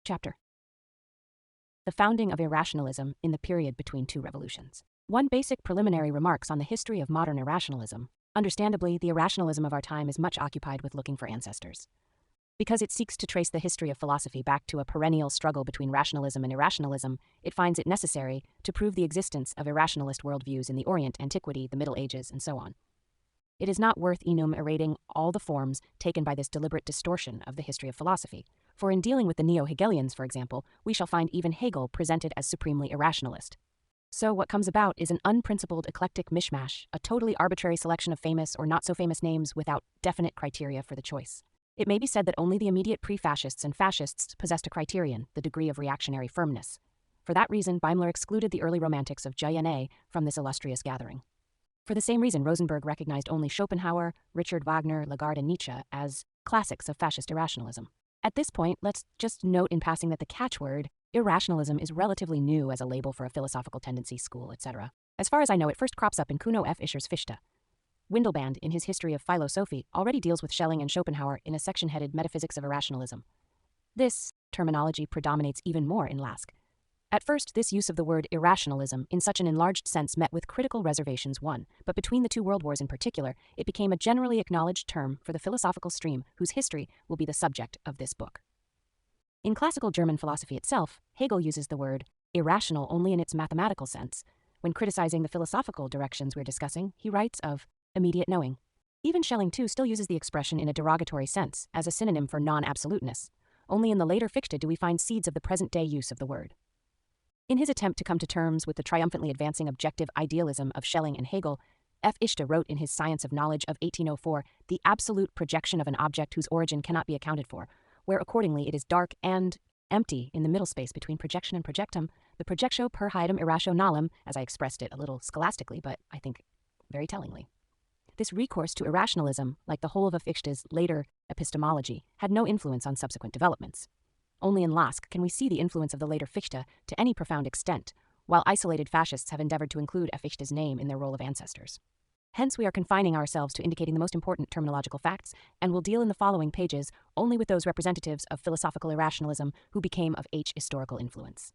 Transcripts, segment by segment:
Chapter: The founding of irrationalism in the period between two revolutions. One basic preliminary remarks on the history of modern irrationalism. Understandably, the irrationalism of our time is much occupied with looking for ancestors. Because it seeks to trace the history of philosophy back to a perennial struggle between rationalism and irrationalism, it finds it necessary to prove the existence of irrationalist worldviews in the Orient, antiquity, the Middle Ages, and so on. It is not worth enumerating all the forms taken by this deliberate distortion of the history of philosophy, for in dealing with the neo-Hegelians, for example, we shall find even Hegel presented as supremely irrationalist. So what comes about is an unprincipled eclectic mishmash, a totally arbitrary selection of famous or not-so-famous names without definite criteria for the choice. It may be said that only the immediate pre-fascists and fascists possessed a criterion, the degree of reactionary firmness. For that reason, Beimler excluded the early romantics of JNA from this illustrious gathering. For the same reason, Rosenberg recognized only Schopenhauer, Richard Wagner, Lagarde, and Nietzsche as classics of fascist irrationalism. At this point, let's just note in passing that the catchword, irrationalism, is relatively new as a label for a philosophical tendency, school, etc. As far as I know, it first crops up in Kuno F. Ischer's Fichte. Windelband, in his History of Philosophy, already deals with Schelling and Schopenhauer in a section headed Metaphysics of Irrationalism. This terminology predominates even more in Lask. At first, this use of the word irrationalism in such an enlarged sense met with critical reservations. But between the two world wars in particular, it became a generally acknowledged term for the philosophical stream whose history will be the subject of this book. In classical German philosophy itself, Hegel uses the word irrational only in its mathematical sense. When criticizing the philosophical directions we're discussing, he writes of immediate knowing. Even Schelling, too, still uses the expression in a derogatory sense, as a synonym for non-absoluteness. Only in the later Fichte do we find seeds of the present-day use of the word. In his attempt to come to terms with the triumphantly advancing objective idealism of Schelling and Hegel, F. Ichte wrote in his Science of Knowledge of 1804, the absolute projection of an object whose origin cannot be accounted for, where accordingly it is dark and empty in the middle space between projection and projectum, the projectio per haedem irrationalem, as I expressed it a little scholastically, but I think very tellingly. This recourse to irrationalism, like the whole of Fichte's later epistemology, had no influence on subsequent developments. Only in Lask can we see the influence of the later Fichte to any profound extent, while isolated fascists have endeavored to include Fichte's name in their role of ancestors. Hence, we are confining ourselves to indicating the most important terminological facts, and will deal in the following pages only with those representatives of philosophical irrationalism who became of historical influence.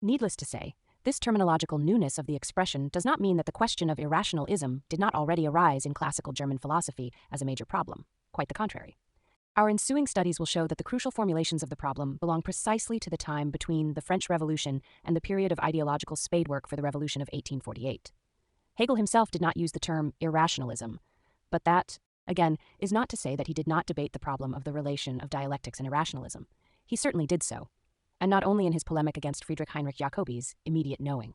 Needless to say, this terminological newness of the expression does not mean that the question of irrationalism did not already arise in classical German philosophy as a major problem. Quite the contrary. Our ensuing studies will show that the crucial formulations of the problem belong precisely to the time between the French Revolution and the period of ideological spadework for the Revolution of 1848. Hegel himself did not use the term irrationalism, but that, again, is not to say that he did not debate the problem of the relation of dialectics and irrationalism. He certainly did so, and not only in his polemic against Friedrich Heinrich Jacobi's immediate knowing.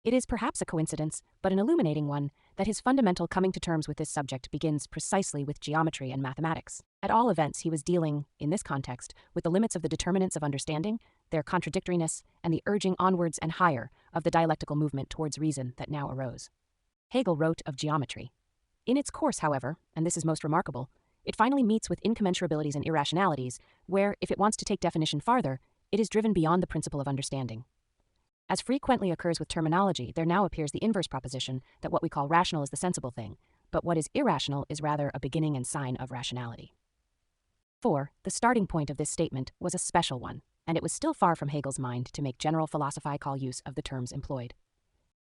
It is perhaps a coincidence, but an illuminating one, that his fundamental coming to terms with this subject begins precisely with geometry and mathematics. At all events, he was dealing, in this context, with the limits of the determinants of understanding, their contradictoriness, and the urging onwards and higher of the dialectical movement towards reason that now arose. Hegel wrote of geometry. In its course, however, and this is most remarkable, it finally meets with incommensurabilities and irrationalities, where, if it wants to take definition farther, it is driven beyond the principle of understanding. As frequently occurs with terminology, there now appears the inverse proposition that what we call rational is the sensible thing, but what is irrational is rather a beginning and sign of rationality. 4. The starting point of this statement was a special one, and it was still far from Hegel's mind to make general philosophical use of the terms employed.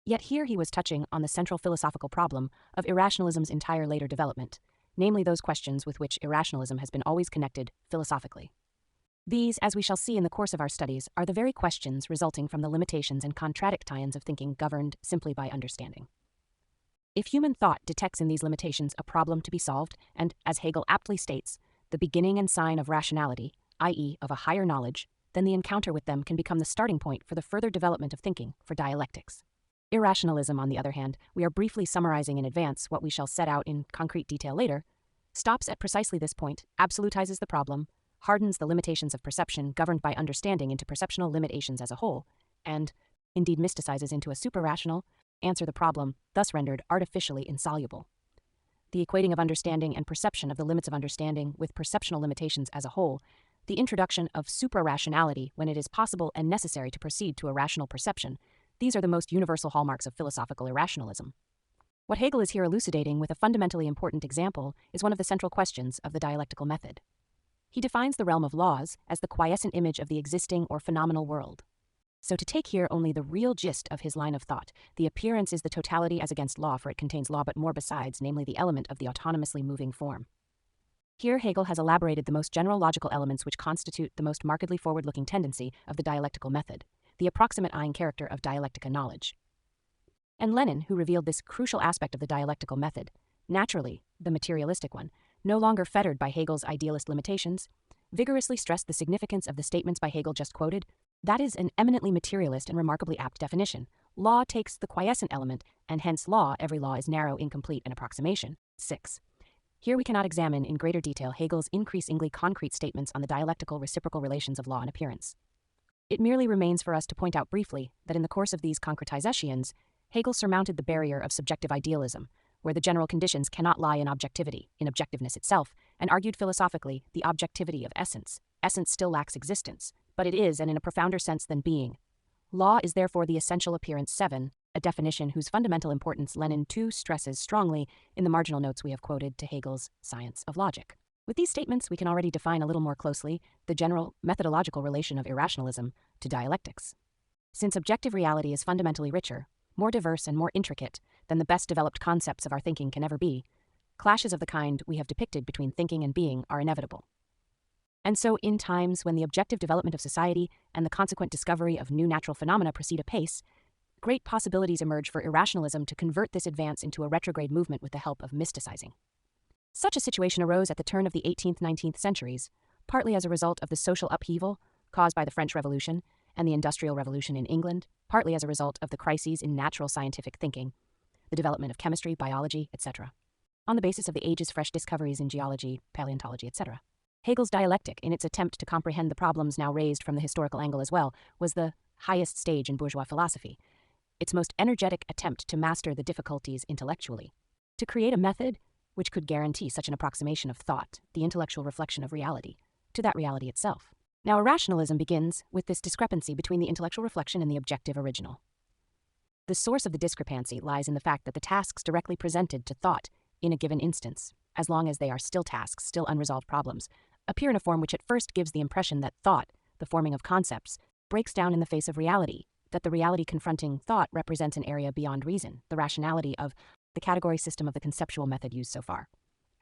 Yet here he was touching on the central philosophical problem of irrationalism's entire later development, namely those questions with which irrationalism has been always connected philosophically. These, as we shall see in the course of our studies, are the very questions resulting from the limitations and contradictions of thinking governed simply by understanding. If human thought detects in these limitations a problem to be solved, and, as Hegel aptly states, the beginning and sign of rationality, i.e. of a higher knowledge, then the encounter with them can become the starting point for the further development of thinking, for dialectics. Irrationalism, on the other hand, we are briefly summarizing in advance what we shall set out in concrete detail later, stops at precisely this point, absolutizes the problem, hardens the limitations of perception governed by understanding into perceptional limitations as a whole, and, indeed mysticizes into a super-rational, answer the problem, thus rendered artificially insoluble. The equating of understanding and perception of the limits of understanding with perceptional limitations as a whole, the introduction of supra-rationality when it is possible and necessary to proceed to a rational perception, these are the most universal hallmarks of philosophical irrationalism. What Hegel is here elucidating with a fundamentally important example is one of the central questions of the dialectical method. He defines the realm of laws as the quiescent image of the existing or phenomenal world. So to take here only the real gist of his line of thought, the appearance is the totality as against law, for it contains law but more besides, namely the element of the autonomously moving form. Here Hegel has elaborated the most general logical elements which constitute the most markedly forward-looking tendency of the dialectical method, the approximate-eyeing character of dialectica knowledge. And Lenin, who revealed this crucial aspect of the dialectical method, naturally the materialistic one, no longer fettered by Hegel's idealist limitations, vigorously stressed the significance of the statements by Hegel just quoted. That is an eminently materialist and remarkably apt definition. Law takes the quiescent element, and hence every law is narrow, incomplete, and approximation. 6. Here we cannot examine in greater detail Hegel's increasingly concrete statements on the dialectical reciprocal relations of law and appearance. It merely remains for us to point out briefly that in the course of these concretizations, Hegel surmounted the barrier of subjective idealism, where the general conditions cannot lie in objectivity, in objectiveness itself, and argued philosophically the objectivity of essence. Essence still lacks existence, but it is, and in a profounder sense than being. Law is therefore the essential appearance. 7, a definition whose fundamental importance Lenin too stresses strongly in the marginal notes we have quoted to Hegel's Science of Logic. With these statements, we can already define a little more closely the general methodological relation of irrationalism to dialectics. Since objective reality is fundamentally richer, more diverse and more intricate than the best developed concepts of our thinking can ever be, clashes of the kind we have depicted between thinking and being are inevitable. And so in times when the objective development of society and the consequent discovery of new natural phenomena proceed apace, great possibilities emerge for irrationalism to convert this advance into a retrograde movement with the help of mysticizing. Such a situation arose at the turn of the 18th-19th centuries, partly as a result of the social upheaval caused by the French Revolution and the Industrial Revolution in England, partly as a result of the crises in natural scientific thinking, the development of chemistry, biology, etc., on the basis of the age's fresh discoveries in geology, paleontology, etc. Hegel's dialectic, in its attempt to comprehend the problems now raised from the historical angle as well, was the highest stage in bourgeois philosophy, its most energetic attempt to master the difficulties intellectually, to create a method which could guarantee such an approximation of thought, the intellectual reflection of reality, to that reality itself. Now, irrationalism begins with this discrepancy between the intellectual reflection and the objective original. The source of the discrepancy lies in the fact that the tasks directly presented to thought in a given instance, as long as they are still tasks, still unresolved problems, appear in a form which at first gives the impression that thought, the forming of concepts, breaks down in the face of reality, that the reality confronting thought represents an area beyond reason, the rationality of the category system of the conceptual method used so far.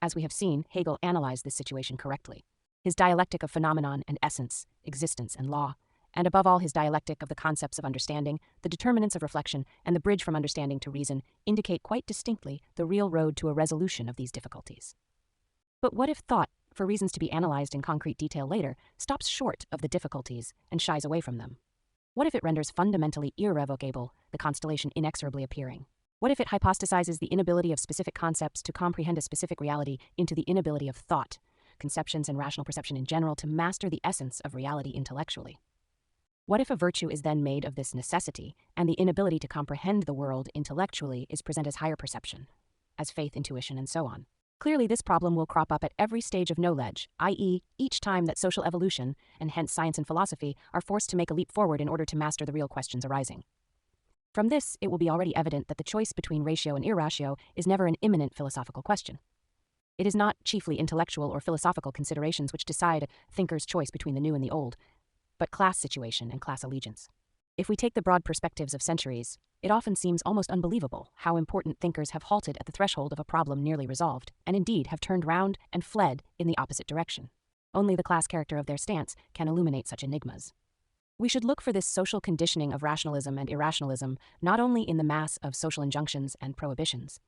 As we have seen, Hegel analyzed this situation correctly. His dialectic of phenomenon and essence, existence and law, and above all his dialectic of the concepts of understanding, the determinants of reflection, and the bridge from understanding to reason indicate quite distinctly the real road to a resolution of these difficulties. But what if thought, for reasons to be analyzed in concrete detail later, stops short of the difficulties and shies away from them? What if it renders fundamentally irrevocable the constellation inexorably appearing? What if it hypostasizes the inability of specific concepts to comprehend a specific reality into the inability of thought, conceptions and rational perception in general to master the essence of reality intellectually? What if a virtue is then made of this necessity, and the inability to comprehend the world intellectually is presented as higher perception, as faith, intuition, and so on? Clearly, this problem will crop up at every stage of knowledge, i.e., each time that social evolution, and hence science and philosophy, are forced to make a leap forward in order to master the real questions arising. From this, it will be already evident that the choice between ratio and irratio is never an imminent philosophical question. It is not chiefly intellectual or philosophical considerations which decide a thinker's choice between the new and the old, but class situation and class allegiance. If we take the broad perspectives of centuries, it often seems almost unbelievable how important thinkers have halted at the threshold of a problem nearly resolved, and indeed have turned round and fled in the opposite direction. Only the class character of their stance can illuminate such enigmas. We should look for this social conditioning of rationalism and irrationalism not only in the mass of social injunctions and prohibitions.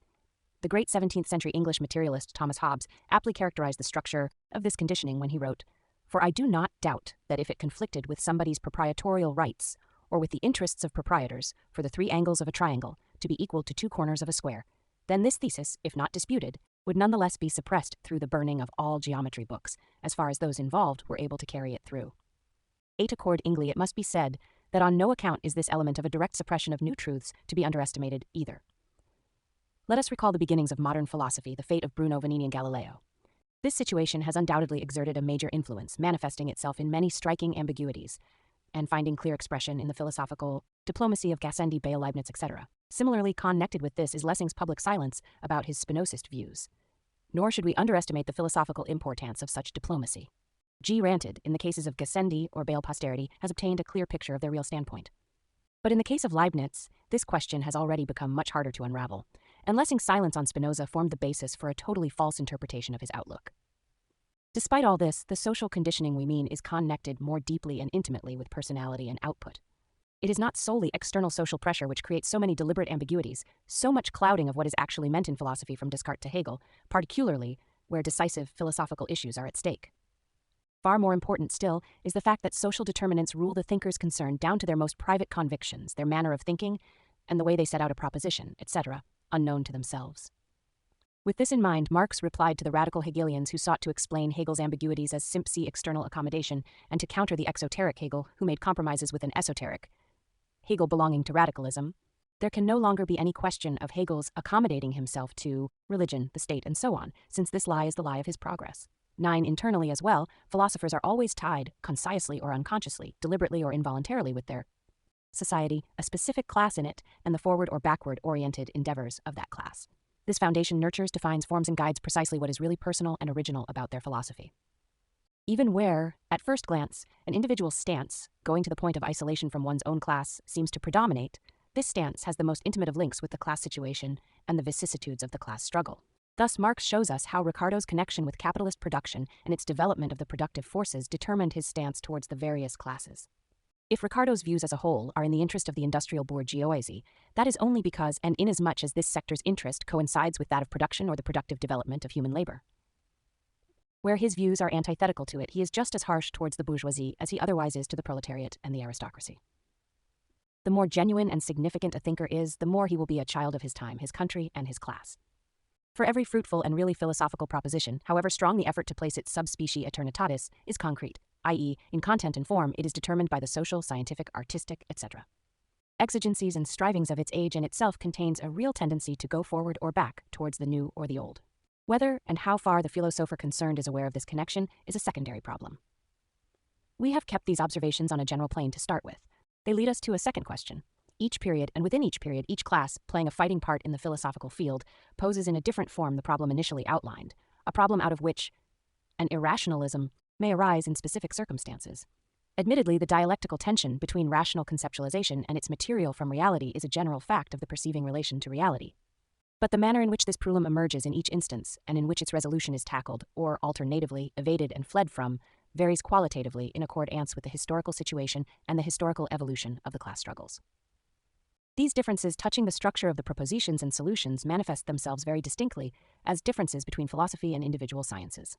The great 17th century English materialist Thomas Hobbes aptly characterized the structure of this conditioning when he wrote, "For I do not doubt that if it conflicted with somebody's proprietorial rights, or with the interests of proprietors, for the 3 angles of a triangle to be equal to 2 corners of a square, then this thesis, if not disputed, would nonetheless be suppressed through the burning of all geometry books, as far as those involved were able to carry it through." Accordingly, it must be said that on no account is this element of a direct suppression of new truths to be underestimated either. Let us recall the beginnings of modern philosophy, the fate of Bruno, Vanini, and Galileo. This situation has undoubtedly exerted a major influence, manifesting itself in many striking ambiguities, and finding clear expression in the philosophical diplomacy of Gassendi, Bayle, Leibniz, etc. Similarly, connected with this is Lessing's public silence about his Spinozist views. Nor should we underestimate the philosophical importance of such diplomacy. G. Ranted, in the cases of Gassendi or Bayle posterity, has obtained a clear picture of their real standpoint. But in the case of Leibniz, this question has already become much harder to unravel, and Lessing's silence on Spinoza formed the basis for a totally false interpretation of his outlook. Despite all this, the social conditioning we mean is connected more deeply and intimately with personality and output. It is not solely external social pressure which creates so many deliberate ambiguities, so much clouding of what is actually meant in philosophy from Descartes to Hegel, particularly where decisive philosophical issues are at stake. Far more important still is the fact that social determinants rule the thinker's concern down to their most private convictions, their manner of thinking, and the way they set out a proposition, etc., unknown to themselves. With this in mind, Marx replied to the radical Hegelians who sought to explain Hegel's ambiguities as simply external accommodation, and to counter the exoteric Hegel who made compromises with an esoteric Hegel belonging to radicalism. There can no longer be any question of Hegel's accommodating himself to religion, the state, and so on, since this lie is the lie of his progress. 9. Internally as well, philosophers are always tied, consciously or unconsciously, deliberately or involuntarily, with their society, a specific class in it, and the forward or backward-oriented endeavors of that class. This foundation nurtures, defines, forms, and guides precisely what is really personal and original about their philosophy. Even where, at first glance, an individual's stance, going to the point of isolation from one's own class, seems to predominate, this stance has the most intimate of links with the class situation and the vicissitudes of the class struggle. Thus, Marx shows us how Ricardo's connection with capitalist production and its development of the productive forces determined his stance towards the various classes. If Ricardo's views as a whole are in the interest of the industrial bourgeoisie, that is only because and inasmuch as this sector's interest coincides with that of production or the productive development of human labor. Where his views are antithetical to it, he is just as harsh towards the bourgeoisie as he otherwise is to the proletariat and the aristocracy. The more genuine and significant a thinker is, the more he will be a child of his time, his country, and his class. For every fruitful and really philosophical proposition, however strong the effort to place its subspecie aeternitatis, is concrete, i.e., in content and form, it is determined by the social, scientific, artistic, etc. exigencies and strivings of its age, and itself contains a real tendency to go forward or back towards the new or the old. Whether and how far the philosopher concerned is aware of this connection is a secondary problem. We have kept these observations on a general plane to start with. They lead us to a second question. Each period, and within each period, each class, playing a fighting part in the philosophical field, poses in a different form the problem initially outlined, a problem out of which an irrationalism may arise in specific circumstances. Admittedly, the dialectical tension between rational conceptualization and its material from reality is a general fact of the perceiving relation to reality. But the manner in which this problem emerges in each instance, and in which its resolution is tackled, or alternatively evaded and fled from, varies qualitatively in accordance with the historical situation and the historical evolution of the class struggles. These differences touching the structure of the propositions and solutions manifest themselves very distinctly as differences between philosophy and individual sciences.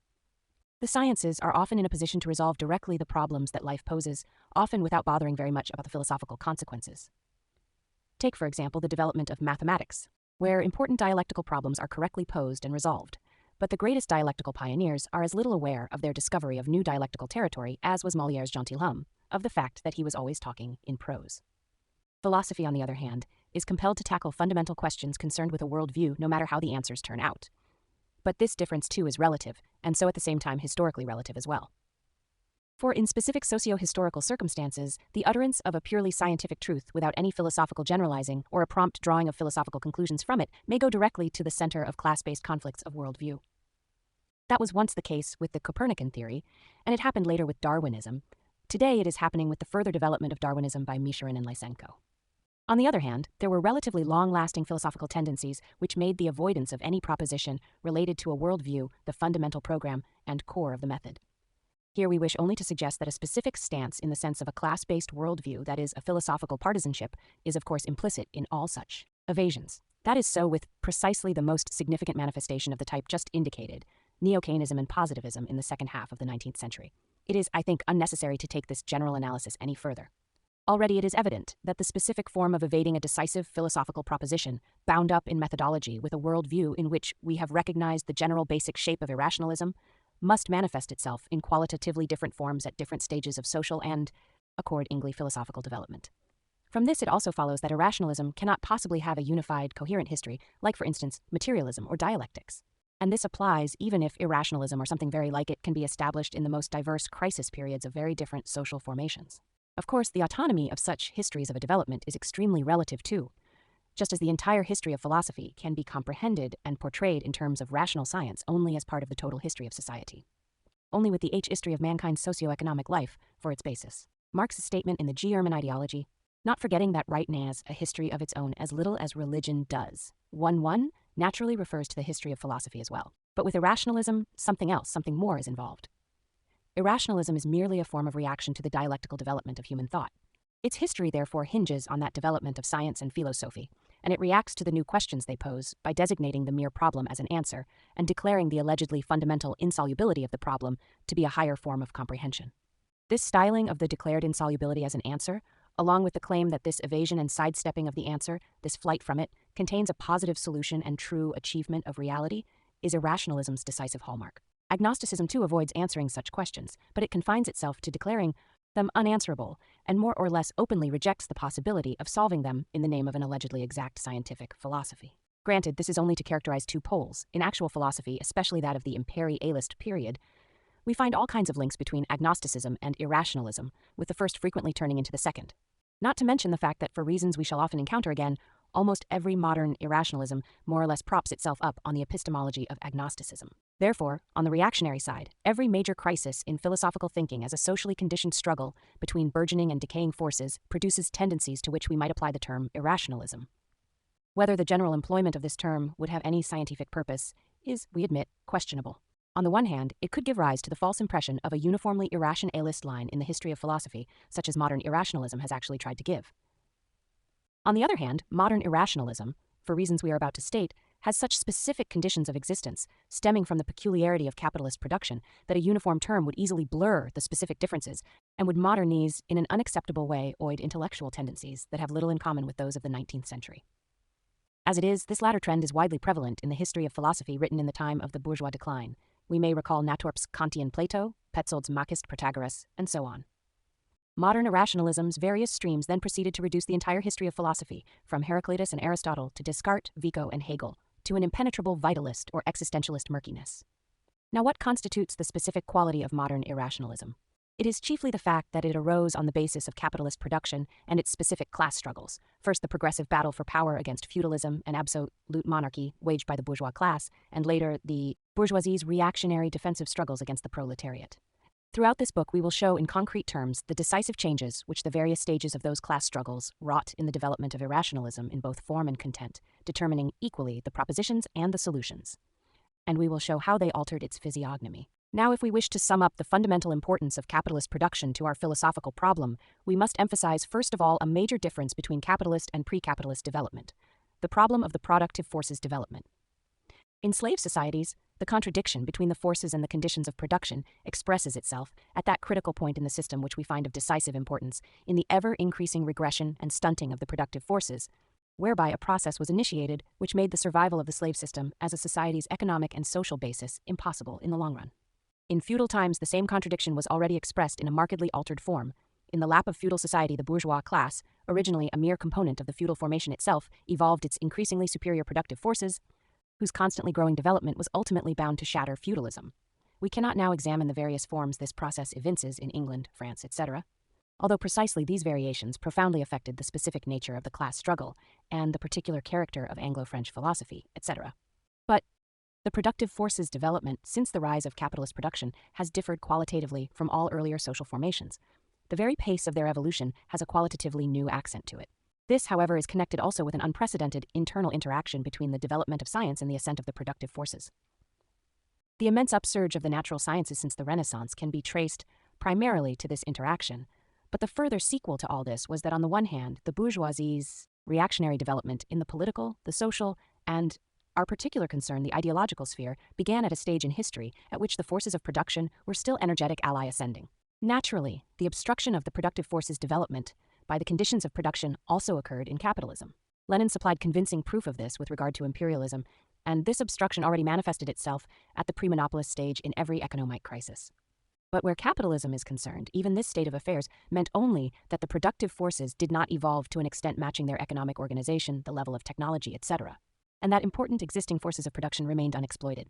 The sciences are often in a position to resolve directly the problems that life poses, often without bothering very much about the philosophical consequences. Take, for example, the development of mathematics, where important dialectical problems are correctly posed and resolved, but the greatest dialectical pioneers are as little aware of their discovery of new dialectical territory as was Molière's gentilhomme, of the fact that he was always talking in prose. Philosophy, on the other hand, is compelled to tackle fundamental questions concerned with a worldview no matter how the answers turn out. But this difference too is relative, and so at the same time historically relative as well. For in specific socio-historical circumstances, the utterance of a purely scientific truth without any philosophical generalizing or a prompt drawing of philosophical conclusions from it may go directly to the center of class-based conflicts of worldview. That was once the case with the Copernican theory, and it happened later with Darwinism. Today it is happening with the further development of Darwinism by Michurin and Lysenko. On the other hand, there were relatively long-lasting philosophical tendencies which made the avoidance of any proposition related to a worldview the fundamental program and core of the method. Here we wish only to suggest that a specific stance in the sense of a class-based worldview, that is, a philosophical partisanship, is of course implicit in all such evasions. That is so with precisely the most significant manifestation of the type just indicated, Neo-Keynesianism and positivism in the second half of the 19th century. It is, I think, unnecessary to take this general analysis any further. Already it is evident that the specific form of evading a decisive philosophical proposition, bound up in methodology with a worldview in which we have recognized the general basic shape of irrationalism, must manifest itself in qualitatively different forms at different stages of social and, accordingly, philosophical development. From this it also follows that irrationalism cannot possibly have a unified, coherent history, like for instance, materialism or dialectics. And this applies even if irrationalism or something very like it can be established in the most diverse crisis periods of very different social formations. Of course, the autonomy of such histories of a development is extremely relative too, just as the entire history of philosophy can be comprehended and portrayed in terms of rational science only as part of the total history of society. only with the history of mankind's socio-economic life for its basis. Marx's statement in the German ideology, not forgetting that right has a history of its own as little as religion does. 1.1 naturally refers to the history of philosophy as well. But with irrationalism, something else, something more is involved. Irrationalism is merely a form of reaction to the dialectical development of human thought. Its history therefore hinges on that development of science and philosophy, and it reacts to the new questions they pose by designating the mere problem as an answer and declaring the allegedly fundamental insolubility of the problem to be a higher form of comprehension. This styling of the declared insolubility as an answer, along with the claim that this evasion and sidestepping of the answer, this flight from it, contains a positive solution and true achievement of reality, is irrationalism's decisive hallmark. Agnosticism too avoids answering such questions, but it confines itself to declaring them unanswerable and more or less openly rejects the possibility of solving them in the name of an allegedly exact scientific philosophy. Granted, this is only to characterize two poles. In actual philosophy, especially that of the imperialist period, we find all kinds of links between agnosticism and irrationalism, with the first frequently turning into the second. Not to mention the fact that, for reasons we shall often encounter again, almost every modern irrationalism more or less props itself up on the epistemology of agnosticism. Therefore, on the reactionary side, every major crisis in philosophical thinking as a socially conditioned struggle between burgeoning and decaying forces produces tendencies to which we might apply the term irrationalism. Whether the general employment of this term would have any scientific purpose is, we admit, questionable. On the one hand, it could give rise to the false impression of a uniformly irrationalist line in the history of philosophy, such as modern irrationalism has actually tried to give. On the other hand, modern irrationalism, for reasons we are about to state, has such specific conditions of existence, stemming from the peculiarity of capitalist production, that a uniform term would easily blur the specific differences and would modernize in an unacceptable way oid intellectual tendencies that have little in common with those of the 19th century. As it is, this latter trend is widely prevalent in the history of philosophy written in the time of the bourgeois decline. We may recall Natorp's Kantian Plato, Petzold's Machist Protagoras, and so on. Modern irrationalism's various streams then proceeded to reduce the entire history of philosophy, from Heraclitus and Aristotle to Descartes, Vico, and Hegel, to an impenetrable vitalist or existentialist murkiness. Now, what constitutes the specific quality of modern irrationalism? It is chiefly the fact that it arose on the basis of capitalist production and its specific class struggles. First, the progressive battle for power against feudalism and absolute monarchy waged by the bourgeois class, and later, the bourgeoisie's reactionary defensive struggles against the proletariat. Throughout this book, we will show in concrete terms the decisive changes which the various stages of those class struggles wrought in the development of irrationalism in both form and content, determining equally the propositions and the solutions. And we will show how they altered its physiognomy. Now, if we wish to sum up the fundamental importance of capitalist production to our philosophical problem, we must emphasize first of all a major difference between capitalist and pre-capitalist development, the problem of the productive forces development. In slave societies, the contradiction between the forces and the conditions of production expresses itself at that critical point in the system which we find of decisive importance in the ever-increasing regression and stunting of the productive forces, whereby a process was initiated which made the survival of the slave system as a society's economic and social basis impossible in the long run. In feudal times, the same contradiction was already expressed in a markedly altered form. In the lap of feudal society, the bourgeois class, originally a mere component of the feudal formation itself, evolved its increasingly superior productive forces, whose constantly growing development was ultimately bound to shatter feudalism. We cannot now examine the various forms this process evinces in England, France, etc., although precisely these variations profoundly affected the specific nature of the class struggle and the particular character of Anglo-French philosophy, etc. But the productive forces development since the rise of capitalist production has differed qualitatively from all earlier social formations. The very pace of their evolution has a qualitatively new accent to it. This, however, is connected also with an unprecedented internal interaction between the development of science and the ascent of the productive forces. The immense upsurge of the natural sciences since the Renaissance can be traced primarily to this interaction, but the further sequel to all this was that on the one hand, the bourgeoisie's reactionary development in the political, the social, and our particular concern, the ideological sphere, began at a stage in history at which the forces of production were still energetic ally ascending. Naturally, the obstruction of the productive forces development by the conditions of production also occurred in capitalism. Lenin supplied convincing proof of this with regard to imperialism, and this obstruction already manifested itself at the pre-monopolist stage in every economic crisis. But where capitalism is concerned, even this state of affairs meant only that the productive forces did not evolve to an extent matching their economic organization, the level of technology, etc., and that important existing forces of production remained unexploited.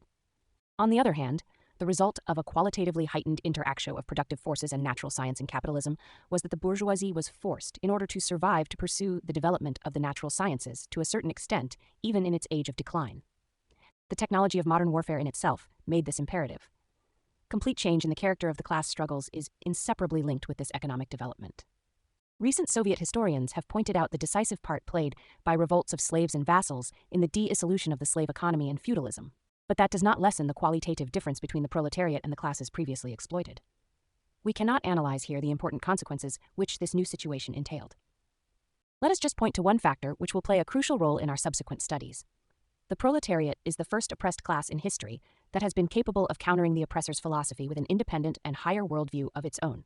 On the other hand, the result of a qualitatively heightened interactio of productive forces and natural science in capitalism was that the bourgeoisie was forced, in order to survive, to pursue the development of the natural sciences to a certain extent, even in its age of decline. The technology of modern warfare in itself made this imperative. complete change in the character of the class struggles is inseparably linked with this economic development. Recent Soviet historians have pointed out the decisive part played by revolts of slaves and vassals in the dissolution of the slave economy and feudalism. But that does not lessen the qualitative difference between the proletariat and the classes previously exploited. We cannot analyze here the important consequences which this new situation entailed. Let us just point to one factor which will play a crucial role in our subsequent studies. The proletariat is the first oppressed class in history that has been capable of countering the oppressor's philosophy with an independent and higher worldview of its own.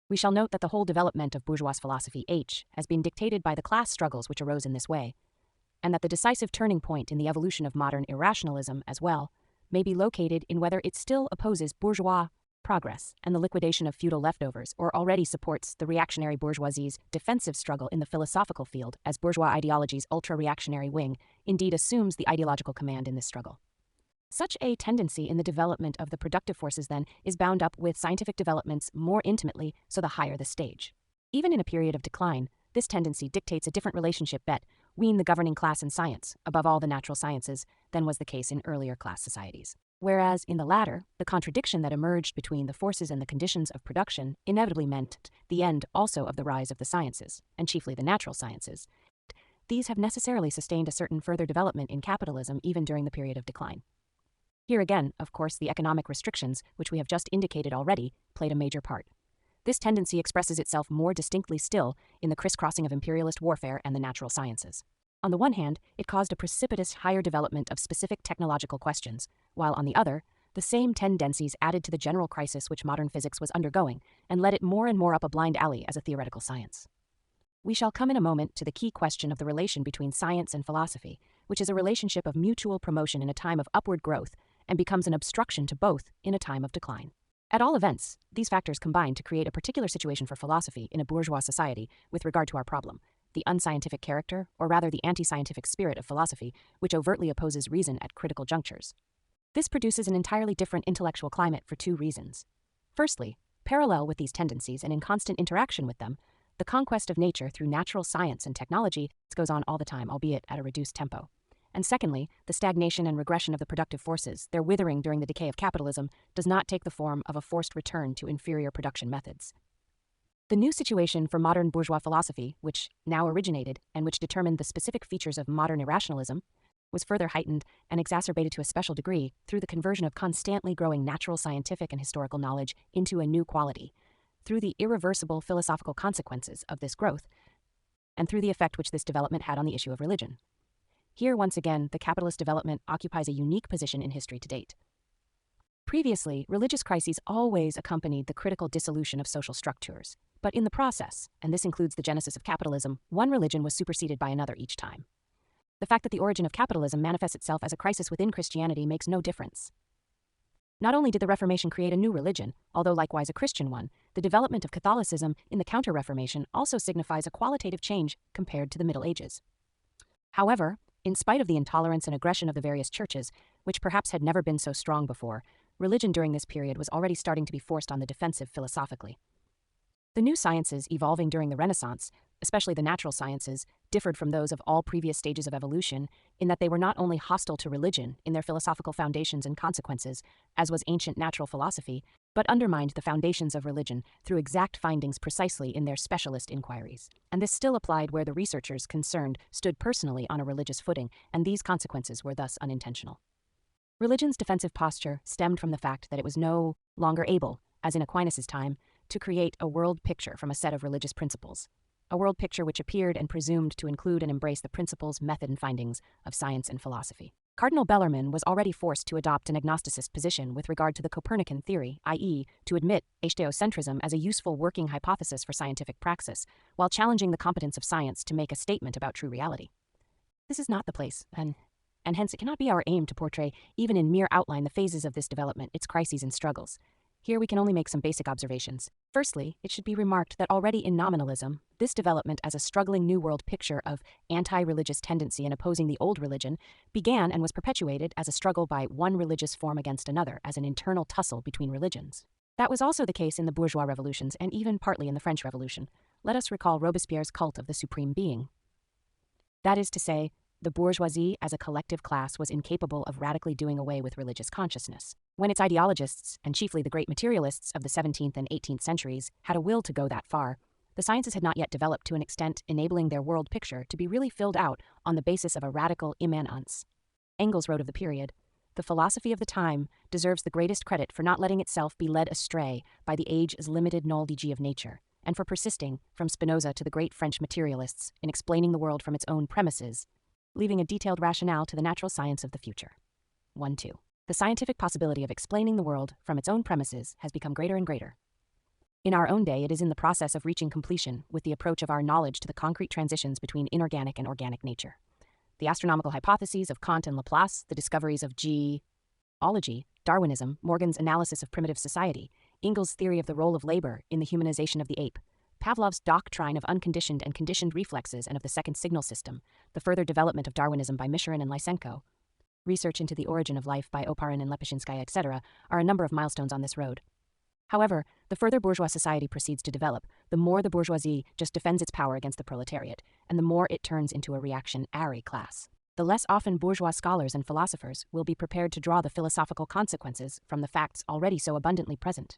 We shall note that the whole development of bourgeois philosophy has been dictated by the class struggles which arose in this way, and that the decisive turning point in the evolution of modern irrationalism as well may be located in whether it still opposes bourgeois progress and the liquidation of feudal leftovers, or already supports the reactionary bourgeoisie's defensive struggle in the philosophical field, as bourgeois ideology's ultra-reactionary wing indeed assumes the ideological command in this struggle. Such a tendency in the development of the productive forces, then, is bound up with scientific developments more intimately, so the higher the stage. Even in a period of decline, this tendency dictates a different relationship between the governing class and science, above all the natural sciences, than was the case in earlier class societies. Whereas, in the latter, the contradiction that emerged between the forces and the conditions of production inevitably meant the end also of the rise of the sciences, and chiefly the natural sciences. These have necessarily sustained a certain further development in capitalism even during the period of decline. Here again, of course, the economic restrictions, which we have just indicated already, played a major part. This tendency expresses itself more distinctly still in the crisscrossing of imperialist warfare and the natural sciences. On the one hand, it caused a precipitous higher development of specific technological questions, while on the other, the same tendencies added to the general crisis which modern physics was undergoing and led it more and more up a blind alley as a theoretical science. We shall come in a moment to the key question of the relation between science and philosophy, which is a relationship of mutual promotion in a time of upward growth and becomes an obstruction to both in a time of decline. At all events, these factors combine to create a particular situation for philosophy in a bourgeois society with regard to our problem, the unscientific character, or rather the anti-scientific spirit of philosophy, which overtly opposes reason at critical junctures. This produces an entirely different intellectual climate for two reasons. Firstly, parallel with these tendencies and in constant interaction with them, the conquest of nature through natural science and technology goes on all the time, albeit at a reduced tempo. And secondly, the stagnation and regression of the productive forces, their withering during the decay of capitalism, does not take the form of a forced return to inferior production methods. The new situation for modern bourgeois philosophy, which now originated and which determined the specific features of modern irrationalism, was further heightened and exacerbated to a special degree through the conversion of constantly growing natural scientific and historical knowledge into a new quality, through the irreversible philosophical consequences of this growth, and through the effect which this development had on the issue of religion. Here, once again, the capitalist development occupies a unique position in history to date. Previously, religious crises always accompanied the critical dissolution of social structures, but in the process, and this includes the genesis of capitalism, one religion was superseded by another each time. The fact that the origin of capitalism manifests itself as a crisis within Christianity makes no difference. Not only did the Reformation create a new religion, although likewise a Christian one, the development of Catholicism in the Counter-Reformation also signifies a qualitative change compared to the Middle Ages. However, in spite of the intolerance and aggression of the various churches, which perhaps had never been so strong before, religion during this period was already starting to be forced on the defensive philosophically. The new sciences evolving during the Renaissance, especially the natural sciences, differed from those of all previous stages of evolution in that they were not only hostile to religion in their philosophical foundations and consequences, as was ancient natural philosophy, but undermined the foundations of religion through exact findings precisely in their specialist inquiries. And this still applied where the researchers concerned stood personally on a religious footing, and these consequences were thus unintentional. Religion's defensive posture stemmed from the fact that it was no longer able, as in Aquinas' time, to create a world picture from a set of religious principles, a world picture which appeared and presumed to include and embrace the principles, method, and findings of science and philosophy. Cardinal Bellarmine was already forced to adopt an agnosticist position with regard to the Copernican theory, i.e., to admit atheocentrism as a useful working hypothesis for scientific praxis, while challenging the competence of science to make a statement about true reality. This is not the place, and hence it cannot be our aim to portray, even in mere outline, the phases of this development, its crises and struggles. Here we can only make some basic observations. Firstly, it should be remarked that already in nominalism, this development as a struggling New World picture of anti-religious tendency in opposing the old religion began and was perpetuated as a struggle by one religious form against another, as an internal tussle between religions. That was also the case in the bourgeois revolutions and even partly in the French Revolution. Let us recall Robespierre's cult of the supreme being. That is to say, The bourgeoisie as a collective class was incapable of radically doing away with religious consciousness. When its ideologists, and chiefly the great materialists of the 17th and 18th centuries, had a will to go that far, the sciences had not yet developed to an extent enabling their world picture to be really filled out on the basis of a radical immanence. Engels wrote of the period, "The philosophy of the time deserves the greatest credit for not letting itself be led astray by the age's limited knowledge of nature, and for persisting, from Spinoza to the great French materialists, in explaining the world from its own premises, leaving a detailed rationale to the natural science of the future." 1-2. The scientific possibility of explaining the world from its own premises has become greater and greater. In our own day, it is in the process of reaching completion with the approach of our knowledge to the concrete transitions between inorganic and organic nature. The astronomical hypotheses of Kant and Laplace, the discoveries of geology, Darwinism, Morgan's analysis of primitive society, Engels' theory of the role of labor in the humanization of the ape, Pavlov's doctrine of unconditioned and conditioned reflexes and of the second signal system, the further development of Darwinism by Mishkin and Lysenko, research into the origin of life by Oparin and Lepeshinskaya, etc., are a number of milestones on this road. However, the further bourgeois society proceeds to develop, the more the bourgeoisie just defends its power against the proletariat, and the more it turns into a reactionary class. The less often bourgeois scholars and philosophers will be prepared to draw the philosophical consequences from the facts already so abundantly present.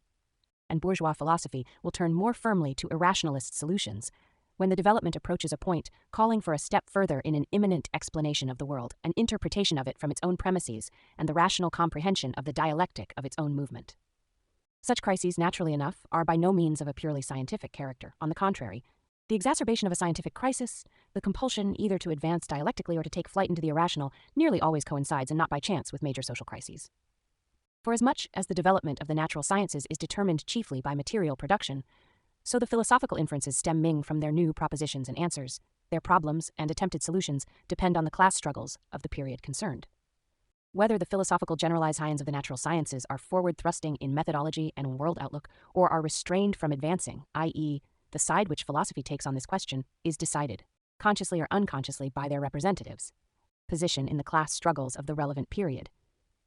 And bourgeois philosophy will turn more firmly to irrationalist solutions when the development approaches a point calling for a step further in an immanent explanation of the world, an interpretation of it from its own premises, and the rational comprehension of the dialectic of its own movement. Such crises, naturally enough, are by no means of a purely scientific character. On the contrary, the exacerbation of a scientific crisis, the compulsion either to advance dialectically or to take flight into the irrational, nearly always coincides, and not by chance, with major social crises. For as much as the development of the natural sciences is determined chiefly by material production, so the philosophical inferences stemming from their new propositions and answers, their problems and attempted solutions, depend on the class struggles of the period concerned. Whether the philosophical generalizations of the natural sciences are forward-thrusting in methodology and world outlook, or are restrained from advancing, i.e., the side which philosophy takes on this question, is decided, consciously or unconsciously, by their representatives' position in the class struggles of the relevant period.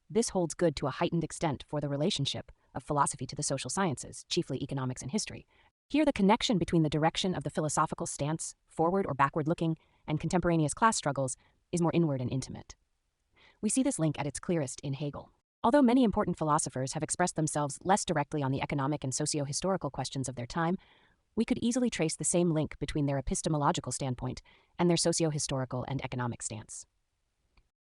This holds good to a heightened extent for the relationship of philosophy to the social sciences, chiefly economics and history. Here the connection between the direction of the philosophical stance, forward or backward-looking, and contemporaneous class struggles is more inward and intimate. We see this link at its clearest in Hegel. Although many important philosophers have expressed themselves less directly on the economic and socio-historical questions of their time, we could easily trace the same link between their epistemological standpoint and their socio-historical and economic stance.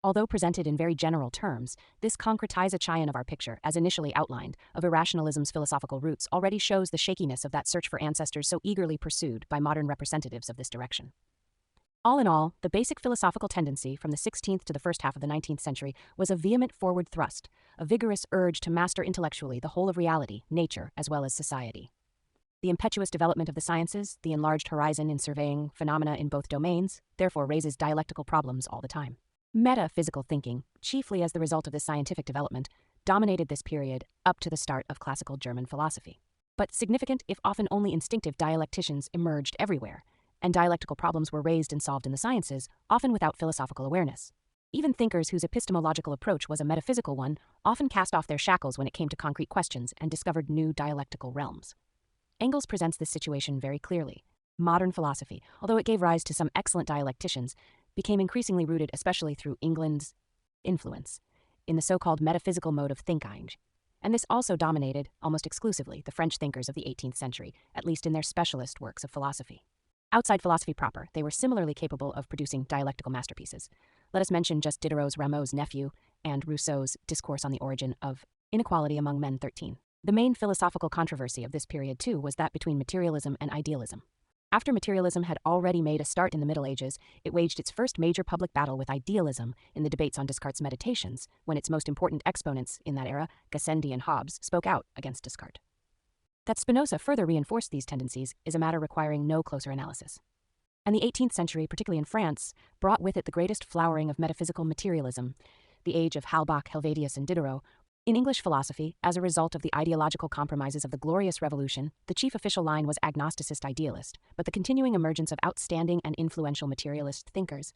Although presented in very general terms, this concretization of our picture, as initially outlined, of irrationalism's philosophical roots already shows the shakiness of that search for ancestors so eagerly pursued by modern representatives of this direction. All in all, the basic philosophical tendency from the 16th to the first half of the 19th century was a vehement forward thrust, a vigorous urge to master intellectually the whole of reality, nature, as well as society. The impetuous development of the sciences, the enlarged horizon in surveying phenomena in both domains, therefore raises dialectical problems all the time. Metaphysical thinking, chiefly as the result of this scientific development, dominated this period up to the start of classical German philosophy. But significant, if often only instinctive, dialecticians emerged everywhere, and dialectical problems were raised and solved in the sciences, often without philosophical awareness. Even thinkers whose epistemological approach was a metaphysical one often cast off their shackles when it came to concrete questions and discovered new dialectical realms. Engels presents this situation very clearly. Modern philosophy, although it gave rise to some excellent dialecticians, became increasingly rooted, especially through England's influence, in the so-called metaphysical mode of thinking. And this also dominated, almost exclusively, the French thinkers of the 18th century, at least in their specialist works of philosophy. Outside philosophy proper, they were similarly capable of producing dialectical masterpieces. Let us mention just Diderot's Rameau's Nephew and Rousseau's Discourse on the Origin of Inequality Among Men 13. The main philosophical controversy of this period, too, was that between materialism and idealism. After materialism had already made a start in the Middle Ages, it waged its first major public battle with idealism in the debates on Descartes' Meditations, when its most important exponents in that era, Gassendi and Hobbes, spoke out against Descartes. That Spinoza further reinforced these tendencies is a matter requiring no closer analysis. And the 18th century, particularly in France, brought with it the greatest flowering of metaphysical materialism, the age of Halbach, Helvetius, and Diderot. In English philosophy, as a result of the ideological compromises of the Glorious Revolution, the chief official line was agnosticist-idealist, but the continuing emergence of outstanding and influential materialist thinkers,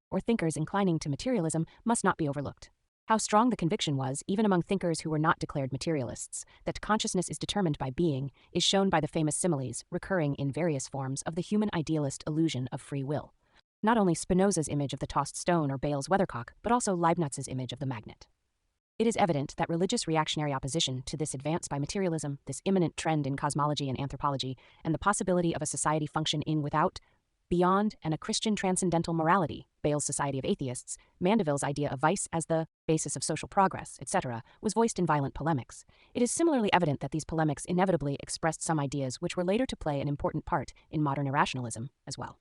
or thinkers inclining to materialism, must not be overlooked. How strong the conviction was, even among thinkers who were not declared materialists, that consciousness is determined by being, is shown by the famous similes, recurring in various forms, of the human idealist illusion of free will. Not only Spinoza's image of the tossed stone or Bayle's weathercock, but also Leibniz's image of the magnet. It is evident that religious reactionary opposition to this advance by materialism, this imminent trend in cosmology and anthropology, and the possibility of a society function in without, beyond, and a Christian transcendental morality, Bayle's Society of Atheists, Mandeville's idea of vice as the basis of social progress, etc., was voiced in violent polemics. It is similarly evident that these polemics inevitably expressed some ideas which were later to play an important part in modern irrationalism as well.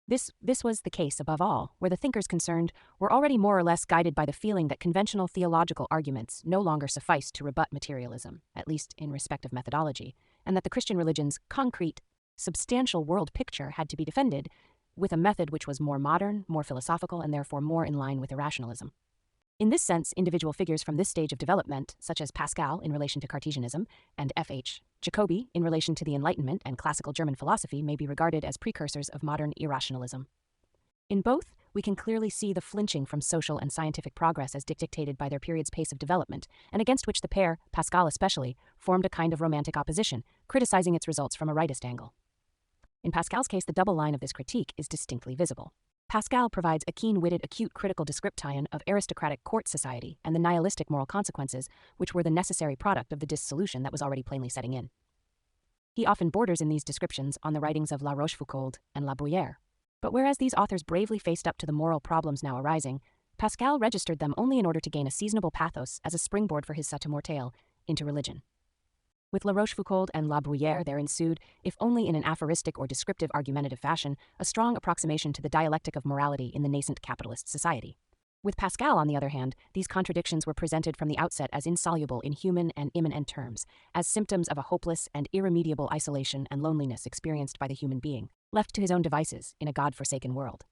This was the case, above all, where the thinkers concerned were already more or less guided by the feeling that conventional theological arguments no longer sufficed to rebut materialism, at least in respect of methodology, and that the Christian religion's concrete, substantial world picture had to be defended with a method which was more modern, more philosophical, and therefore more in line with irrationalism. In this sense, individual figures from this stage of development, such as Pascal in relation to Cartesianism and F.H. Jacobi in relation to the Enlightenment and classical German philosophy, may be regarded as precursors of modern irrationalism. In both, we can clearly see the flinching from social and scientific progress as dictated by their period's pace of development, and against which the pair, Pascal especially, formed a kind of romantic opposition, criticizing its results from a rightist angle. In Pascal's case, the double line of this critique is distinctly visible. Pascal provides a keen-witted, acute critical description of aristocratic court society and the nihilistic moral consequences which were the necessary product of the dissolution that was already plainly setting in. He often borders in these descriptions on the writings of La Rochefoucauld and La Bruyère. But whereas these authors bravely faced up to the moral problems now arising, Pascal registered them only in order to gain a seasonable pathos as a springboard for his Sat Mortale into religion. With La Rochefoucauld and La Bruyère there ensued, if only in an aphoristic or descriptive argumentative fashion, a strong approximation to the dialectic of morality in the nascent capitalist society. With Pascal, on the other hand, these contradictions were presented from the outset as insoluble in human and immanent terms, as symptoms of a hopeless and irremediable isolation and loneliness experienced by the human being, left to his own devices in a God-forsaken world.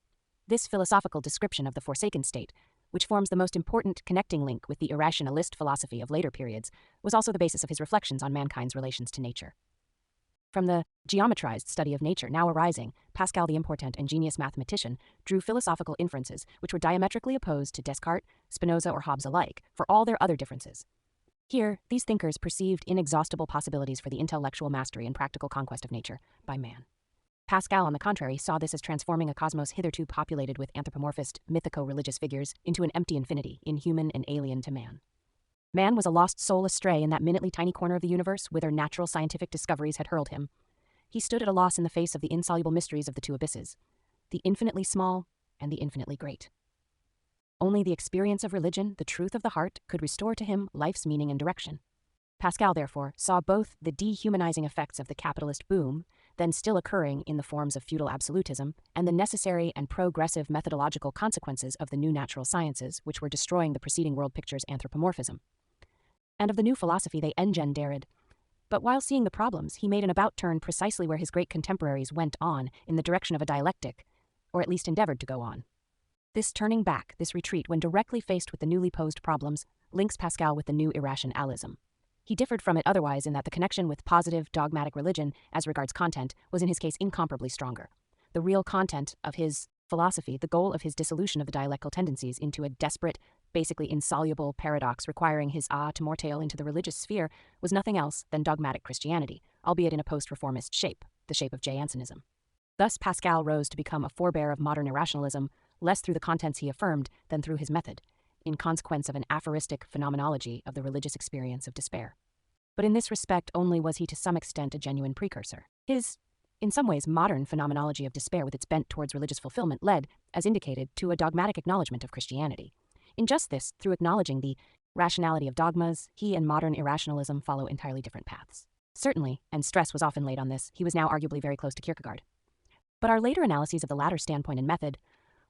This philosophical description of the forsaken state, which forms the most important connecting link with the irrationalist philosophy of later periods, was also the basis of his reflections on mankind's relations to nature. From the geometrized study of nature now arising, Pascal the important and genius mathematician drew philosophical inferences which were diametrically opposed to Descartes, Spinoza, or Hobbes alike, for all their other differences. Here, these thinkers perceived inexhaustible possibilities for the intellectual mastery and practical conquest of nature by man. Pascal, on the contrary, saw this as transforming a cosmos hitherto populated with anthropomorphist, mythico-religious figures into an empty infinity, inhuman and alien to man. Man was a lost soul astray in that minutely tiny corner of the universe whither natural scientific discoveries had hurled him. He stood at a loss in the face of the insoluble mysteries of the two abysses, the infinitely small and the infinitely great. Only the experience of religion, the truth of the heart, could restore to him life's meaning and direction. Pascal, therefore, saw both the dehumanizing effects of the capitalist boom, then still occurring in the forms of feudal absolutism, and the necessary and progressive methodological consequences of the new natural sciences, which were destroying the preceding world picture's anthropomorphism. And of the new philosophy they engendered. But while seeing the problems, he made an about-turn precisely where his great contemporaries went on, in the direction of a dialectic, or at least endeavored to go on. This turning back, this retreat, when directly faced with the newly posed problems, links Pascal with the new irrationalism. He differed from it otherwise in that the connection with positive, dogmatic religion, as regards content, was in his case incomparably stronger. The real content of his philosophy, the goal of his dissolution of the dialectical tendencies into a desperate, basically insoluble paradox requiring his to mortale into the religious sphere, was nothing else than dogmatic Christianity, albeit in a post-reformist shape, the shape of Jansenism. Thus Pascal rose to become a forebear of modern irrationalism, less through the contents he affirmed than through his method, in consequence of an aphoristic phenomenology of the religious experience of despair. But in this respect only was he to some extent a genuine precursor. His, in some ways, modern phenomenology of despair with its bent towards religious fulfillment led, as indicated, to a dogmatic acknowledgement of Christianity. In just this, through acknowledging the rationality of dogmas, he and modern irrationalism follow entirely different paths. Certainly, and stress was often laid on this, he was now arguably very close to Kierkegaard. But our later analyses of the latter's standpoint and method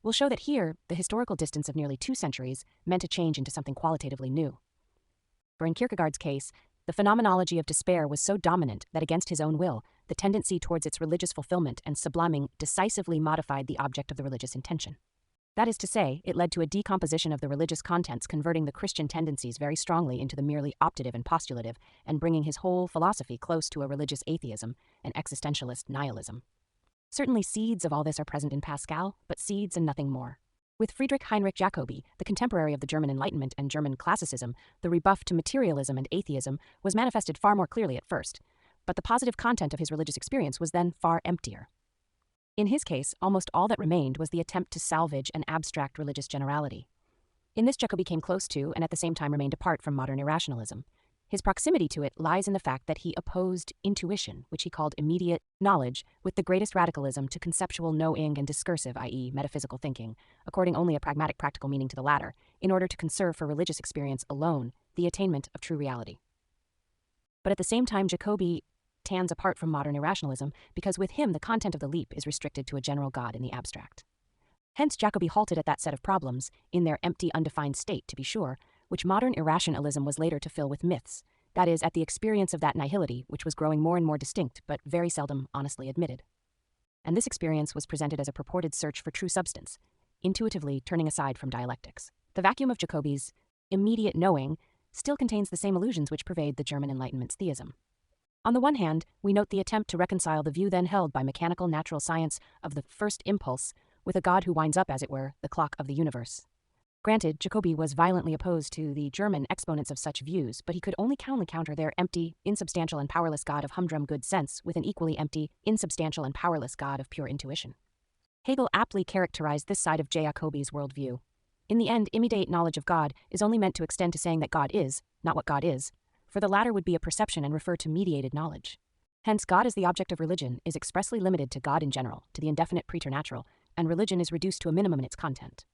will show that here, the historical distance of nearly 2 centuries meant a change into something qualitatively new. For in Kierkegaard's case, the phenomenology of despair was so dominant that against his own will, the tendency towards its religious fulfillment and subliming decisively modified the object of the religious intention. That is to say, it led to a decomposition of the religious contents, converting the Christian tendencies very strongly into the merely optative and postulative, and bringing his whole philosophy close to a religious atheism, an existentialist nihilism. Certainly seeds of all this are present in Pascal, but seeds and nothing more. With Friedrich Heinrich Jacobi, the contemporary of the German Enlightenment and German classicism, the rebuff to materialism and atheism was manifested far more clearly at first, but the positive content of his religious experience was then far emptier. In his case, almost all that remained was the attempt to salvage an abstract religious generality. In this, Jacobi came close to and at the same time remained apart from modern irrationalism. His proximity to it lies in the fact that he opposed intuition, which he called immediate knowledge, with the greatest radicalism to conceptual knowing and discursive, i.e., metaphysical thinking, according only a pragmatic practical meaning to the latter, in order to conserve for religious experience alone the attainment of true reality. But at the same time, Jacobi stands apart from modern irrationalism because with him the content of the leap is restricted to a general God in the abstract. Hence, Jacobi halted at that set of problems, in their empty, undefined state, to be sure, which modern irrationalism was later to fill with myths, that is, at the experience of that nihility which was growing more and more distinct, but very seldom honestly admitted. And this experience was presented as a purported search for true substance, intuitively turning aside from dialectics. The vacuum of Jacobi's immediate knowing still contains the same illusions which pervade the German Enlightenment's theism. On the one hand, we note the attempt to reconcile the view then held by mechanical natural science of the first impulse with a God who winds up, as it were, the clock of the universe. Granted, Jacobi was violently opposed to the German exponents of such views, but he could only counter their empty, insubstantial and powerless God of humdrum good sense with an equally empty, insubstantial and powerless God of pure intuition. Hegel aptly characterized this side of Jacobi's worldview. In the end, immediate knowledge of God is only meant to extend to saying that God is, not what God is, for the latter would be a perception and refer to mediated knowledge. Hence, God as the object of religion is expressly limited to God in general, to the indefinite preternatural, and religion is reduced to a minimum in its content.